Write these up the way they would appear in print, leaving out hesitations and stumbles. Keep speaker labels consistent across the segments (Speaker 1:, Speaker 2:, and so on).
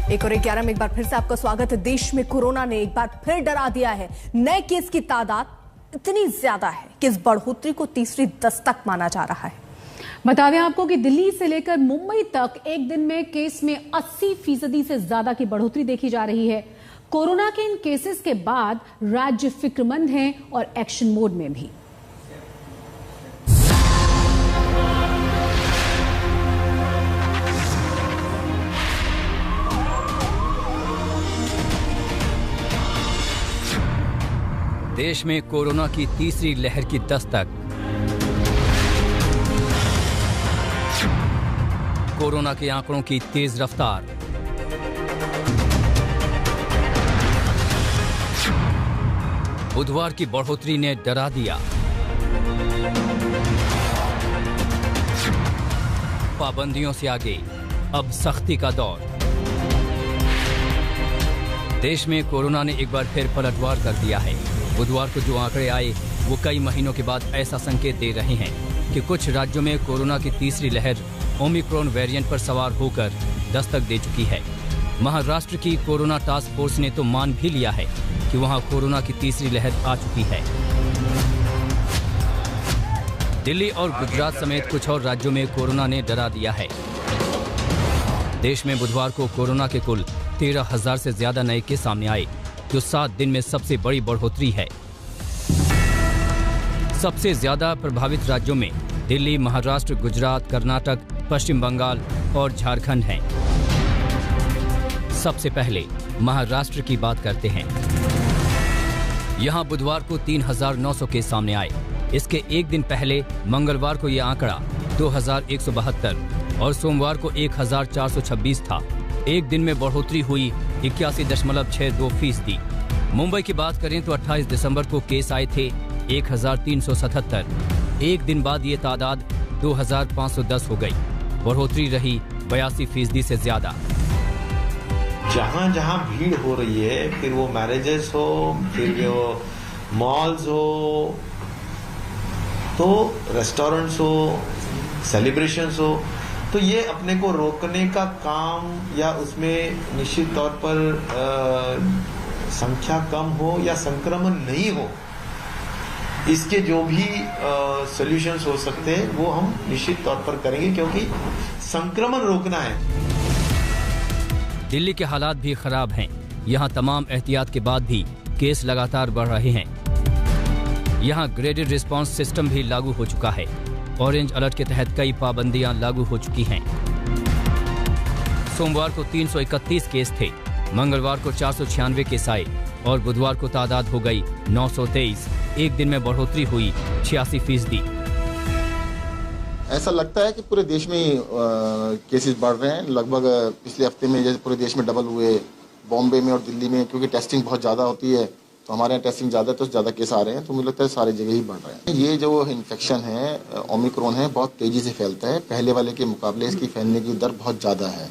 Speaker 1: एक और 11 में एक बार फिर से आपका स्वागत है। देश में कोरोना ने एक बार फिर डरा दिया है। नए केस की तादाद इतनी ज्यादा है कि इस बढ़ोतरी को तीसरी दस्तक माना जा रहा है।
Speaker 2: बता दें आपको कि दिल्ली से लेकर मुंबई तक एक दिन में केस में 80% से ज्यादा की बढ़ोतरी देखी जा रही है। कोरोना के इन केसेस के बाद राज्य फिक्रमंद हैं और एक्शन मोड में भी।
Speaker 3: देश में कोरोना की तीसरी लहर की दस्तक। कोरोना के आंकड़ों की तेज रफ्तार। बुधवार की बढ़ोतरी ने डरा दिया। पाबंदियों से आगे अब सख्ती का दौर। देश में कोरोना ने एक बार फिर पलटवार कर दिया है। बुधवार को जो आंकड़े आए वो कई महीनों के बाद ऐसा संकेत दे रहे हैं कि कुछ राज्यों में कोरोना की तीसरी लहर ओमिक्रॉन वेरिएंट पर सवार होकर दस्तक दे चुकी है। महाराष्ट्र की कोरोना टास्क फोर्स ने तो मान भी लिया है कि वहां कोरोना की तीसरी लहर आ चुकी है। दिल्ली और गुजरात समेत कुछ और राज्यों में कोरोना ने डरा दिया है। देश में बुधवार को कोरोना के कुल 13,000 से ज्यादा नए केस सामने आए, जो 7 दिन में सबसे बड़ी बढ़ोतरी है। सबसे ज्यादा प्रभावित राज्यों में दिल्ली, महाराष्ट्र, गुजरात, कर्नाटक, पश्चिम बंगाल और झारखंड हैं। सबसे पहले महाराष्ट्र की बात करते हैं। यहां बुधवार को 3,900 केस सामने आए। इसके एक दिन पहले मंगलवार को यह आंकड़ा 2,172 और सोमवार को 1,426 था। एक दिन में बढ़ोतरी हुई 81.62%। मुंबई की बात करें तो 28 दिसंबर को केस आए थे 1,377। एक दिन बाद ये तादाद 2,510 हो गई। बढ़ोतरी रही 82% से ज्यादा।
Speaker 4: जहां जहां भीड़ हो रही है, फिर वो मैरिजेस हो, फिर वो मॉल्स हो, तो रेस्टोरेंट्स हो, सेलिब्रेशंस हो, तो ये अपने को रोकने का काम या उसमें निश्चित तौर पर संख्या कम हो या संक्रमण नहीं हो, इसके जो भी सॉल्यूशंस हो सकते हैं वो हम निश्चित तौर पर करेंगे, क्योंकि संक्रमण रोकना है।
Speaker 3: दिल्ली के हालात भी खराब हैं। यहाँ तमाम एहतियात के बाद भी केस लगातार बढ़ रहे हैं। यहाँ ग्रेडेड रिस्पांस सिस्टम भी लागू हो चुका है। ऑरेंज अलर्ट के तहत कई पाबंदियां लागू हो चुकी हैं। सोमवार को 331 केस थे, मंगलवार को 496 केस आए और बुधवार को तादाद हो गई 923। एक दिन में बढ़ोतरी हुई 86%।
Speaker 5: ऐसा लगता है कि पूरे देश में केसेस बढ़ रहे हैं। लगभग पिछले हफ्ते में जैसे पूरे देश में डबल हुए, बॉम्बे में और दिल्ली में, क्योंकि टेस्टिंग बहुत ज़्यादा होती है तो हमारे यहाँ टेस्टिंग ज़्यादा है तो ज़्यादा केस आ रहे हैं। तो मुझे लगता है सारी जगह ही बढ़ रहे हैं। ये जो इन्फेक्शन है ओमिक्रॉन है, बहुत तेज़ी से फैलता है। पहले वाले के मुकाबले इसकी फैलने की दर बहुत ज़्यादा है।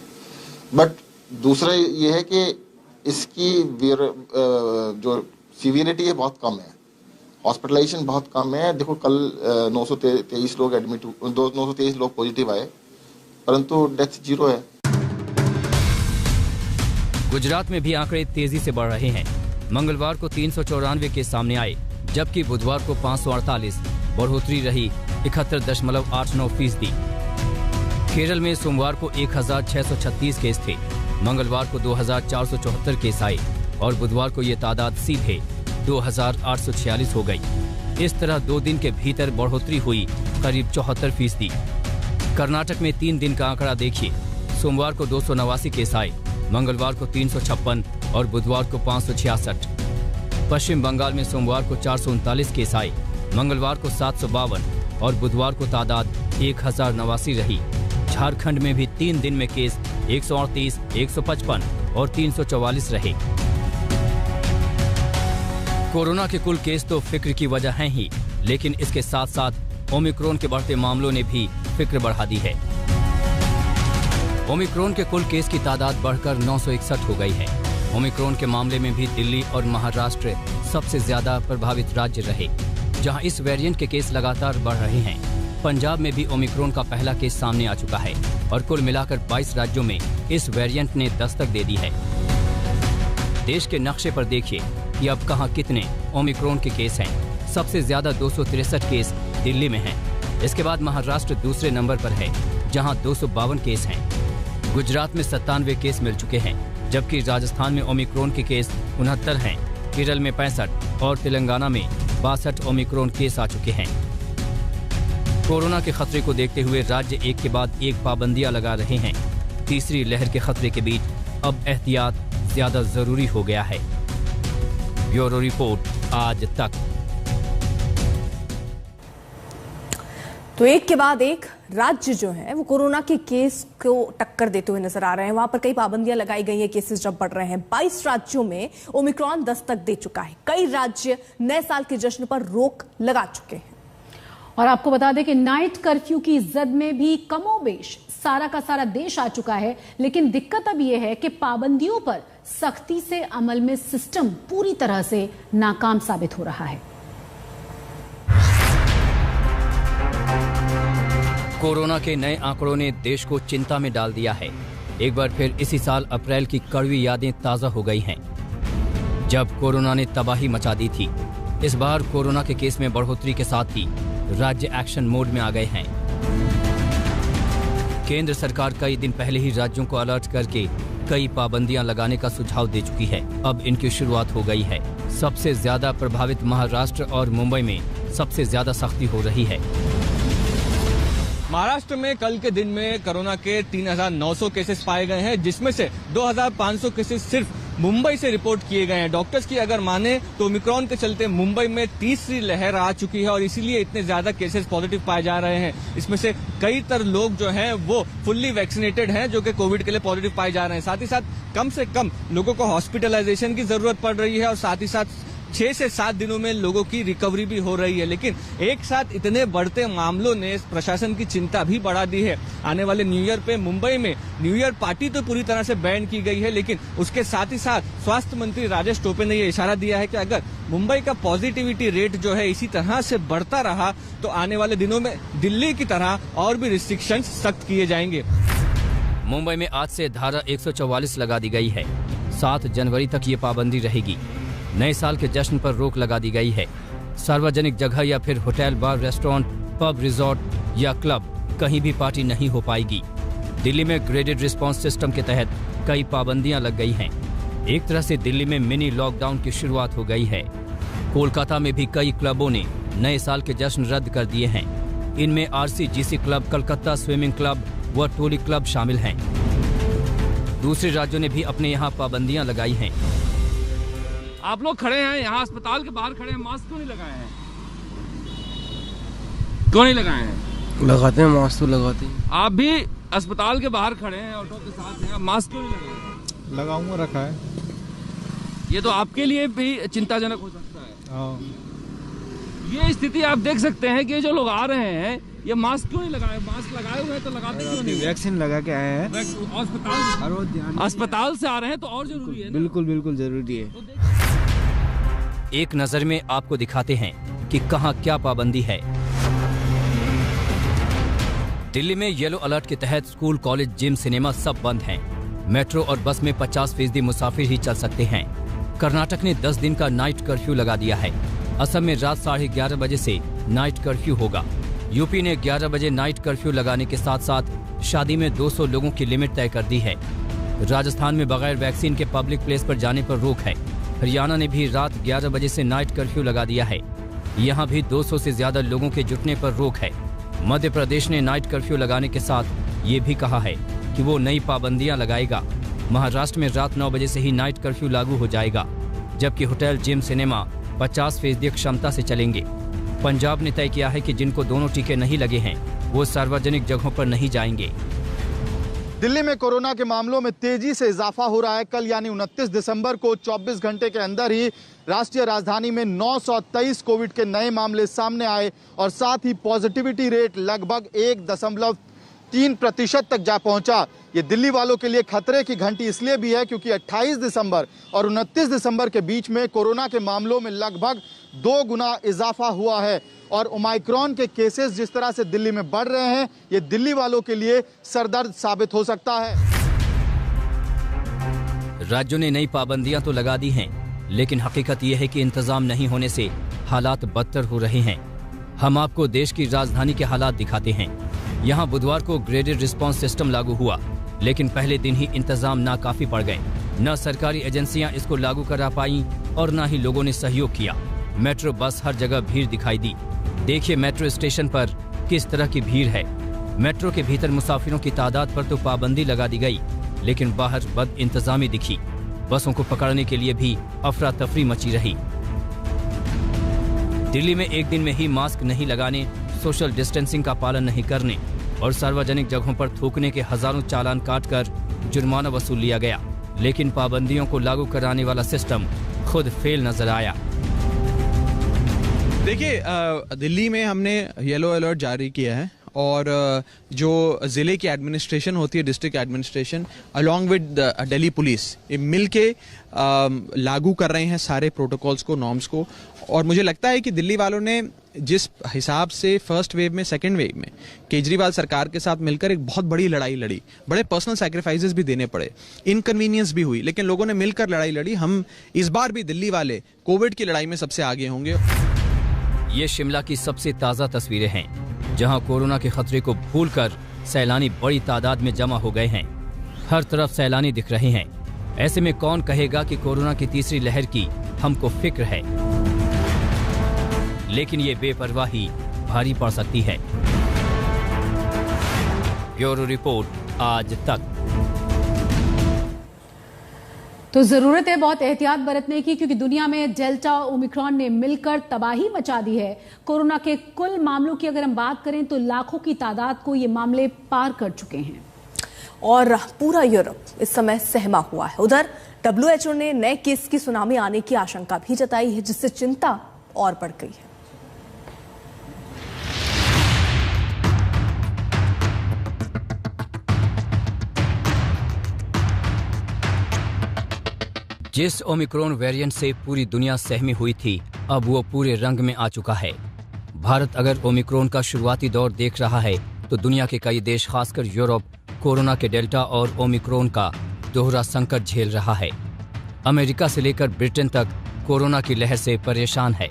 Speaker 5: बट दूसरा ये है कि इसकी जो सीवियरिटी है बहुत कम है, हॉस्पिटलाइजेशन बहुत कम है। देखो कल 923 लोग एडमिट, 923 लोग पॉजिटिव आए, परंतु डेथ 0 है।
Speaker 3: गुजरात में भी आंकड़े तेजी से बढ़ रहे हैं। मंगलवार को 394 केस सामने आए, जबकि बुधवार को 548। बढ़ोतरी रही 71.89%। केरल में सोमवार को 1,636 केस थे, मंगलवार को 2,474 केस आए और बुधवार को ये तादाद सीधे 2,846 हो गई। इस तरह 2 दिन के भीतर बढ़ोतरी हुई करीब 74%। कर्नाटक में 3 दिन का आंकड़ा देखिए। सोमवार को 289 केस आए, मंगलवार को 356 और बुधवार को 566। पश्चिम बंगाल में सोमवार को 439 केस आए, मंगलवार को 752 और बुधवार को तादाद 1,089 रही। झारखंड में भी 3 दिन में केस 138, 155 और 344 रहे। कोरोना के कुल केस तो फिक्र की वजह हैं ही, लेकिन इसके साथ साथ ओमिक्रॉन के बढ़ते मामलों ने भी फिक्र बढ़ा दी है। ओमिक्रॉन के कुल केस की तादाद बढ़कर 961 हो गई है। ओमिक्रॉन के मामले में भी दिल्ली और महाराष्ट्र सबसे ज्यादा प्रभावित राज्य रहे, जहां इस वेरिएंट के केस लगातार बढ़ रहे हैं। पंजाब में भी ओमिक्रॉन का पहला केस सामने आ चुका है और कुल मिलाकर 22 राज्यों में इस वेरिएंट ने दस्तक दे दी है। देश के नक्शे पर देखिए कि अब कहां कितने ओमिक्रॉन के केस हैं। सबसे ज्यादा 263 केस दिल्ली में हैं। इसके बाद महाराष्ट्र दूसरे नंबर पर है, जहां 252 केस हैं। गुजरात में 97 केस मिल चुके हैं, जबकि राजस्थान में ओमिक्रॉन के केस 69 हैं। केरल में 65 और तेलंगाना में 62 ओमिक्रॉन केस आ चुके हैं। कोरोना के खतरे को देखते हुए राज्य एक के बाद एक पाबंदियां लगा रहे हैं। तीसरी लहर के खतरे के बीच अब एहतियात ज्यादा जरूरी हो गया है। ब्यूरो रिपोर्ट, आज तक।
Speaker 1: तो एक के बाद एक राज्य जो है वो कोरोना के केस को टक्कर देते हुए नजर आ रहे हैं। वहां पर कई पाबंदियां लगाई गई हैं, केसेस जब बढ़ रहे हैं। 22 राज्यों में ओमिक्रॉन दस्तक दे चुका है। कई राज्य नए साल के जश्न पर रोक लगा चुके हैं।
Speaker 2: और आपको बता दें कि नाइट कर्फ्यू की जद में भी कमोबेश सारा का सारा देश आ चुका है, लेकिन दिक्कत अब यह है कि पाबंदियों पर सख्ती से अमल में सिस्टम पूरी तरह से नाकाम साबित हो रहा है।
Speaker 3: कोरोना के नए आंकड़ों ने देश को चिंता में डाल दिया है। एक बार फिर इसी साल अप्रैल की कड़वी यादें ताजा हो गई हैं, जब कोरोना ने तबाही मचा दी थी। इस बार कोरोना के केस में बढ़ोतरी के साथ ही राज्य एक्शन मोड में आ गए हैं। केंद्र सरकार कई दिन पहले ही राज्यों को अलर्ट करके कई पाबंदियां लगाने का सुझाव दे चुकी है। अब इनकी शुरुआत हो गई है। सबसे ज्यादा प्रभावित महाराष्ट्र और मुंबई में सबसे ज्यादा सख्ती हो रही है।
Speaker 6: महाराष्ट्र में कल के दिन में कोरोना के 3,900 केसेस पाए गए हैं, जिसमें से 2,500 केसेस सिर्फ मुंबई से रिपोर्ट किए गए हैं। डॉक्टर्स की अगर माने तो ओमिक्रॉन के चलते मुंबई में तीसरी लहर आ चुकी है और इसीलिए इतने ज्यादा केसेस पॉजिटिव पाए जा रहे हैं। इसमें से कई लोग जो हैं वो फुल्ली वैक्सीनेटेड हैं, जो कि कोविड के लिए पॉजिटिव पाए जा रहे हैं। साथ ही साथ कम से कम लोगों को हॉस्पिटलाइजेशन की जरूरत पड़ रही है और साथ ही साथ 6 से 7 दिनों में लोगों की रिकवरी भी हो रही है। लेकिन एक साथ इतने बढ़ते मामलों ने प्रशासन की चिंता भी बढ़ा दी है। आने वाले न्यू ईयर पे मुंबई में न्यू ईयर पार्टी तो पूरी तरह से बैन की गई है, लेकिन उसके साथ ही साथ स्वास्थ्य मंत्री राजेश टोपे ने ये इशारा दिया है कि अगर मुंबई का पॉजिटिविटी रेट जो है इसी तरह से बढ़ता रहा तो आने वाले दिनों में दिल्ली की तरह और भी रिस्ट्रिक्शन सख्त किए जाएंगे।
Speaker 3: मुंबई में आज से धारा 144 लगा दी गई है। 7 जनवरी तक ये पाबंदी रहेगी। नए साल के जश्न पर रोक लगा दी गई है। सार्वजनिक जगह या फिर होटल, बार, रेस्टोरेंट, पब, रिजॉर्ट या क्लब कहीं भी पार्टी नहीं हो पाएगी। दिल्ली में ग्रेडेड रिस्पांस सिस्टम के तहत कई पाबंदियां लग गई हैं। एक तरह से दिल्ली में मिनी लॉकडाउन की शुरुआत हो गई है। कोलकाता में भी कई क्लबों ने नए साल के जश्न रद्द कर दिए हैं। इनमें RCGC club, Calcutta swimming club व टोली क्लब शामिल हैं। दूसरे राज्यों ने भी अपने यहाँ पाबंदियां लगाई हैं।
Speaker 7: आप लोग खड़े हैं यहाँ अस्पताल के बाहर खड़े हैं, मास्क क्यों नहीं लगाए हैं? क्यों नहीं लगाए हैं?
Speaker 8: लगाते हैं, मास्क तो लगाते हैं।
Speaker 7: आप भी अस्पताल के बाहर खड़े हैं, ऑटो के साथ हैं, मास्क क्यों नहीं लगाए हैं?
Speaker 8: लगाऊंगा, रखा है।
Speaker 7: ये तो आपके लिए भी चिंताजनक हो सकता है। ये स्थिति आप देख सकते हैं कि जो लोग आ रहे हैं ये मास्क क्यों नहीं लगाए? मास्क लगाए हुए हैं तो लगाते क्यों नहीं?
Speaker 8: वैक्सीन लगा के आए हैं,
Speaker 7: अस्पताल से आ रहे हैं तो और जरूरी है।
Speaker 8: बिल्कुल बिल्कुल जरूरी है।
Speaker 3: एक नजर में आपको दिखाते हैं कि कहां क्या पाबंदी है। दिल्ली में येलो अलर्ट के तहत स्कूल, कॉलेज, जिम, सिनेमा सब बंद हैं। मेट्रो और बस में 50% मुसाफिर ही चल सकते हैं। कर्नाटक ने 10 दिन का नाइट कर्फ्यू लगा दिया है। असम में रात 11:30 बजे से नाइट कर्फ्यू होगा। यूपी ने 11 बजे नाइट कर्फ्यू लगाने के साथ साथ शादी में 200 लोगों की लिमिट तय कर दी है। राजस्थान में बगैर वैक्सीन के पब्लिक प्लेस पर जाने पर रोक है। हरियाणा ने भी रात 11 बजे से नाइट कर्फ्यू लगा दिया है। यहाँ भी 200 से ज्यादा लोगों के जुटने पर रोक है। मध्य प्रदेश ने नाइट कर्फ्यू लगाने के साथ ये भी कहा है कि वो नई पाबंदियां लगाएगा। महाराष्ट्र में रात 9 बजे से ही नाइट कर्फ्यू लागू हो जाएगा, जबकि होटल, जिम, सिनेमा 50% क्षमता से चलेंगे। पंजाब ने तय किया है कि जिनको दोनों टीके नहीं लगे हैं वो सार्वजनिक जगहों पर नहीं जाएंगे।
Speaker 9: दिल्ली में कोरोना के मामलों में तेजी से इजाफा हो रहा है। कल यानी 29 दिसंबर को 24 घंटे के अंदर ही राष्ट्रीय राजधानी में 923 कोविड के नए मामले सामने आए और साथ ही पॉजिटिविटी रेट लगभग 1.3% तक जा पहुंचा। ये दिल्ली वालों के लिए खतरे की घंटी इसलिए भी है क्योंकि 28 दिसंबर और 29 दिसंबर के बीच में कोरोना के मामलों में लगभग 2 गुना इजाफा हुआ है और ओमाइक्रॉन के केसेस जिस तरह से दिल्ली में बढ़ रहे हैं, ये दिल्ली वालों के लिए सरदर्द साबित हो सकता है।
Speaker 3: राज्यों ने नई पाबंदियां तो लगा दी हैं, लेकिन हकीकत यह है कि इंतजाम नहीं होने से हालात बदतर हो रहे हैं। हम आपको देश की राजधानी के हालात दिखाते हैं। यहाँ बुधवार को ग्रेडेड रिस्पांस सिस्टम लागू हुआ, लेकिन पहले दिन ही इंतजाम नाकाफी पड़ गए। न सरकारी एजेंसियां इसको लागू करा पाईं और न ही लोगों ने सहयोग किया। मेट्रो बस हर जगह भीड़ दिखाई दी। देखिए मेट्रो स्टेशन पर किस तरह की भीड़ है। मेट्रो के भीतर मुसाफिरों की तादाद पर तो पाबंदी लगा दी गई, लेकिन बाहर बद इंतजामी दिखी। बसों को पकड़ने के लिए भी अफरा तफरी मची रही। दिल्ली में एक दिन में ही मास्क नहीं लगाने, सोशल डिस्टेंसिंग का पालन नहीं करने और सार्वजनिक जगहों पर थूकने के हजारों चालान काटकर जुर्माना वसूल लिया गया, लेकिन पाबंदियों को लागू कराने वाला सिस्टम खुद फेल नजर आया।
Speaker 10: देखिए, दिल्ली में हमने येलो अलर्ट जारी किया है और जो ज़िले की एडमिनिस्ट्रेशन होती है, district administration along with Delhi police, ये मिल के लागू कर रहे हैं सारे प्रोटोकॉल्स को, नॉर्म्स को। और मुझे लगता है कि दिल्ली वालों ने जिस हिसाब से फर्स्ट वेव में, सेकंड वेव में केजरीवाल सरकार के साथ मिलकर एक बहुत बड़ी लड़ाई लड़ी, बड़े पर्सनल सैक्रिफाइसेस भी देने पड़े, इनकन्वीनियंस भी हुई, लेकिन लोगों ने मिलकर लड़ाई लड़ी। हम इस बार भी दिल्ली वाले कोविड की लड़ाई में सबसे आगे होंगे।
Speaker 3: ये शिमला की सबसे ताज़ा तस्वीरें हैं, जहां कोरोना के खतरे को भूलकर सैलानी बड़ी तादाद में जमा हो गए हैं। हर तरफ सैलानी दिख रहे हैं। ऐसे में कौन कहेगा कि कोरोना की तीसरी लहर की हमको फिक्र है, लेकिन ये बेपरवाही भारी पड़ सकती है। ब्यूरो रिपोर्ट आज तक।
Speaker 2: तो जरूरत है बहुत एहतियात बरतने की, क्योंकि दुनिया में डेल्टा और ओमिक्रॉन ने मिलकर तबाही मचा दी है। कोरोना के कुल मामलों की अगर हम बात करें तो लाखों की तादाद को ये मामले पार कर चुके हैं
Speaker 1: और पूरा यूरोप इस समय सहमा हुआ है। उधर WHO ने नए केस की सुनामी आने की आशंका भी जताई है, जिससे चिंता और बढ़ गई है।
Speaker 3: जिस ओमिक्रॉन वेरिएंट से पूरी दुनिया सहमी हुई थी, अब वो पूरे रंग में आ चुका है। भारत अगर ओमिक्रॉन का शुरुआती दौर देख रहा है, तो दुनिया के कई देश, खासकर यूरोप, कोरोना के डेल्टा और ओमिक्रॉन का दोहरा संकट झेल रहा है। अमेरिका से लेकर ब्रिटेन तक कोरोना की लहर से परेशान है।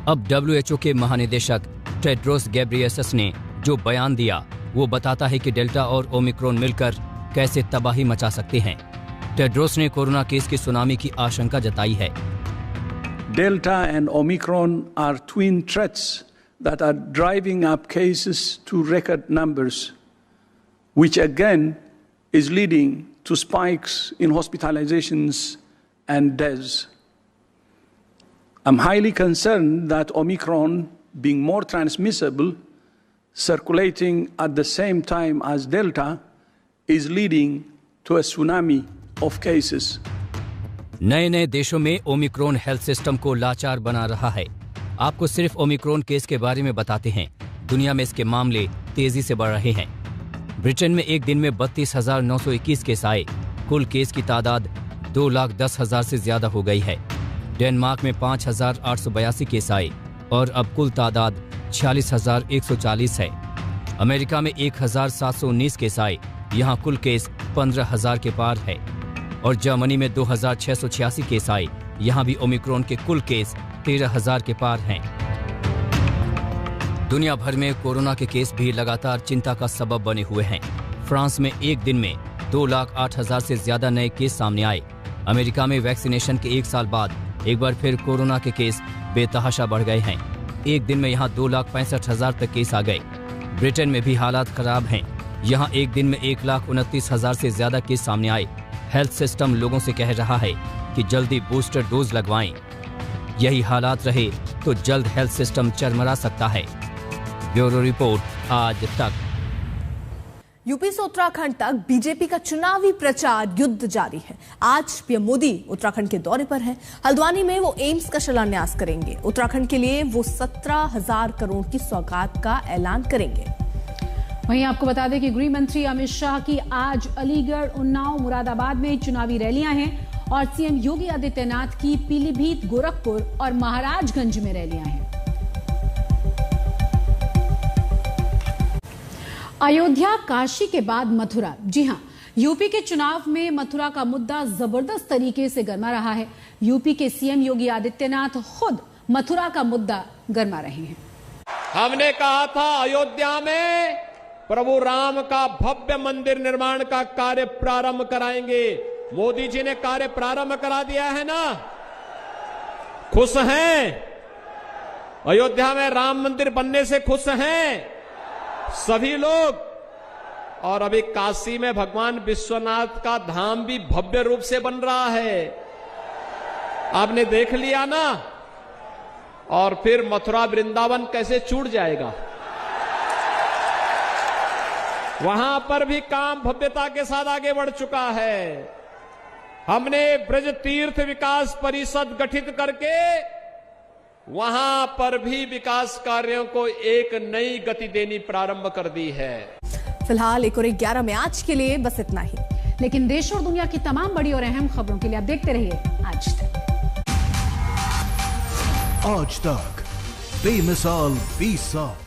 Speaker 3: अब WHO के महानिदेशक टेड्रोस गैब्रियेसस ने जो बयान दिया, वो बताता है कि डेल्टा और ओमिक्रॉन मिलकर कैसे तबाही मचा सकते हैं। टेड्रोस ने कोरोना केस की सुनामी की आशंका जताई है।
Speaker 11: Delta and Omicron are twin threats that are driving up cases to record numbers, which again is leading to spikes in hospitalizations and deaths. I'm highly concerned that Omicron, being more transmissible, circulating at the same time as Delta, is leading to a tsunami of cases.
Speaker 3: नए नए देशों में Omicron health system को लाचार बना रहा है। आपको सिर्फ ओमिक्रॉन केस के बारे में बताते हैं। दुनिया में इसके मामले तेजी से बढ़ रहे हैं। ब्रिटेन में एक दिन में 32,921 केस आए। कुल केस की तादाद 2,10,000 से ज्यादा हो गई है। डेनमार्क में 5,882 केस आए और अब कुल तादाद 46,140 है। अमेरिका में 1,719 केस आए, यहाँ कुल केस 15,000 के पार है। और जर्मनी में 2,686 केस आए, यहाँ भी ओमिक्रॉन के कुल केस 13,000 के पार हैं। दुनिया भर में कोरोना के केस भी लगातार चिंता का सबब बने हुए हैं। फ्रांस में एक दिन में 2,08,000 से ज्यादा नए केस सामने आए। अमेरिका में वैक्सीनेशन के 1 साल बाद एक बार फिर कोरोना के केस बेतहाशा बढ़ गए हैं। एक दिन में यहाँ 2,65,000 तक केस आ गए। ब्रिटेन में भी हालात खराब हैं। यहाँ एक दिन में 1,29,000 से ज्यादा केस सामने आए। हेल्थ सिस्टम लोगों से कह रहा है कि जल्दी बूस्टर डोज लगवाएं। यही हालात रहे तो जल्द हेल्थ सिस्टम चरमरा सकता है। ब्यूरो रिपोर्ट आज तक।
Speaker 1: यूपी से उत्तराखंड तक बीजेपी का चुनावी प्रचार युद्ध जारी है। आज पीएम मोदी उत्तराखंड के दौरे पर हैं। हल्द्वानी में वो एम्स का शिलान्यास करेंगे। उत्तराखंड के लिए वो 17,000 करोड़ की सौगात का ऐलान करेंगे।
Speaker 2: वहीं आपको बता दें कि गृह मंत्री अमित शाह की आज अलीगढ़, उन्नाव, मुरादाबाद में चुनावी रैलियां हैं और सीएम योगी आदित्यनाथ की पीलीभीत, गोरखपुर और महाराजगंज में रैलियां हैं। अयोध्या, काशी के बाद मथुरा। जी हां, यूपी के चुनाव में मथुरा का मुद्दा जबरदस्त तरीके से गरमा रहा है। यूपी के सीएम योगी आदित्यनाथ खुद मथुरा का मुद्दा गरमा रहे हैं।
Speaker 12: हमने कहा था अयोध्या में प्रभु राम का भव्य मंदिर निर्माण का कार्य प्रारंभ कराएंगे। मोदी जी ने कार्य प्रारंभ करा दिया है ना, खुश हैं? अयोध्या में राम मंदिर बनने से खुश हैं सभी लोग। और अभी काशी में भगवान विश्वनाथ का धाम भी भव्य रूप से बन रहा है, आपने देख लिया ना। और फिर मथुरा वृंदावन कैसे छूट जाएगा, वहां पर भी काम भव्यता के साथ आगे बढ़ चुका है। हमने ब्रज तीर्थ विकास परिषद गठित करके वहां पर भी विकास कार्यों को एक नई गति देनी प्रारंभ कर दी है।
Speaker 1: फिलहाल 1 और 11 में आज के लिए बस इतना ही,
Speaker 2: लेकिन देश और दुनिया की तमाम बड़ी और अहम खबरों के लिए आप देखते रहिए आज तक।
Speaker 13: आज तक बेमिसाल 20 साल।